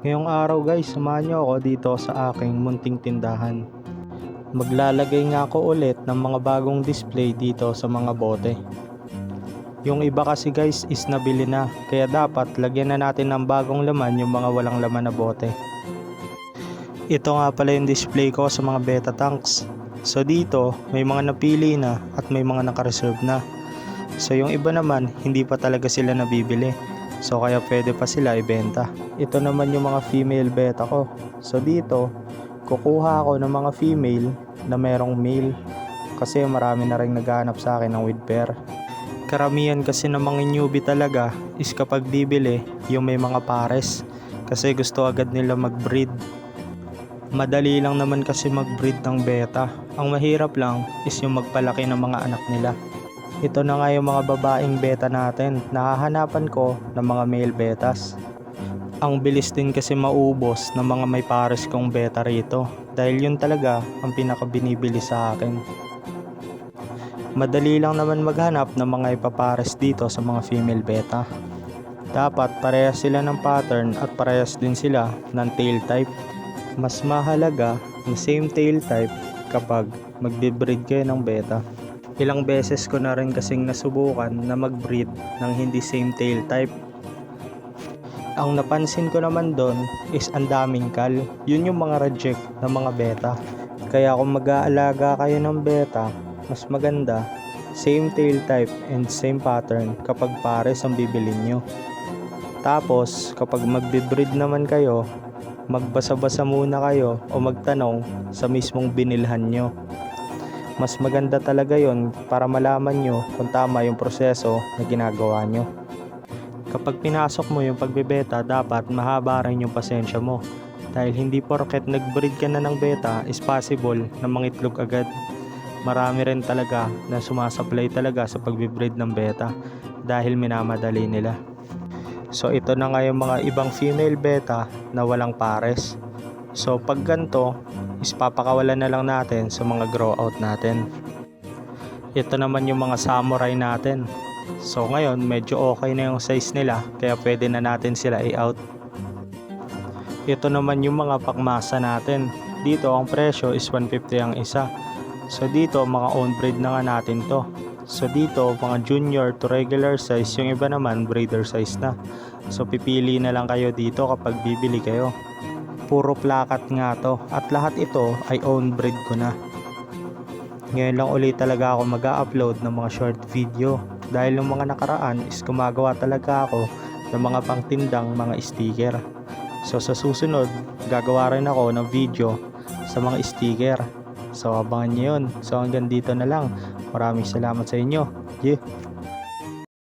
Ngayong araw guys, samahan niyo ako dito sa aking munting tindahan. Maglalagay nga ako ulit ng mga bagong display dito sa mga bote. Yung iba kasi guys is nabili na, kaya dapat lagyan na natin ng bagong laman yung mga walang laman na bote. Ito nga pala yung display ko sa mga beta tanks. So dito, may mga napili na at may mga naka-reserve na. So yung iba naman, hindi pa talaga sila nabibili. So kaya pwede pa sila ibenta. Ito naman yung mga female beta ko. So dito, kukuha ako ng mga female na merong male. Kasi marami na rin naghahanap sa akin ng with pair. Karamihan kasi ng mga newbie talaga is kapag bibili, yung may mga pares. Kasi gusto agad nila mag-breed. Madali lang naman kasi mag-breed ng beta. Ang mahirap lang is yung magpalaki ng mga anak nila. Ito na nga yung mga babaeng beta natin. Nakahanapan ko ng mga male betas. Ang bilis din kasi maubos ng mga may pares kong beta rito. Dahil yun talaga ang pinakabinibili sa akin. Madali lang naman maghanap ng mga ipapares dito sa mga female beta. Dapat parehas sila ng pattern at parehas din sila ng tail type. Mas mahalaga ng same tail type kapag magbe-breed kayo ng beta. Ilang beses ko na rin kasing nasubukan na mag-breed ng hindi same tail type. Ang napansin ko naman doon is ang daming kal. Yun yung mga reject ng mga beta. Kaya kung mag-aalaga kayo ng beta, mas maganda same tail type and same pattern kapag pares ang bibilin nyo. Tapos kapag magbe-breed naman kayo, magbasa-basa muna kayo o magtanong sa mismong binilhan nyo. Mas maganda talaga yon para malaman nyo kung tama yung proseso na ginagawa nyo. Kapag pinasok mo yung pagbebeta, dapat mahaba rin yung pasensya mo. Dahil hindi porket nag-breed ka na ng beta is possible na mangitlog agad. Marami rin talaga na sumasablay talaga sa pagbe-breed ng beta dahil minamadali nila. So ito na nga yung mga ibang female beta na walang pares. So pag ganito, is papakawalan na lang natin sa mga grow out natin. Ito naman yung mga samurai natin. So ngayon medyo okay na yung size nila kaya pwede na natin sila i-out. Ito naman yung mga pakmasa natin. Dito ang presyo is 150 ang isa. So dito mga own breed na nga natin to. So dito mga junior to regular size, yung iba naman breeder size na. So pipili na lang kayo dito kapag bibili kayo. Puro plakat nga to at lahat ito ay own breed ko na. Ngayon lang ulit talaga ako mag-upload ng mga short video dahil ng mga nakaraan is gumagawa talaga ako ng mga pangtindang mga sticker. So sa susunod gagawa rin ako ng video sa mga sticker. So abangan nyo yun. So hanggang dito na lang. Maraming salamat sa inyo. Yeah.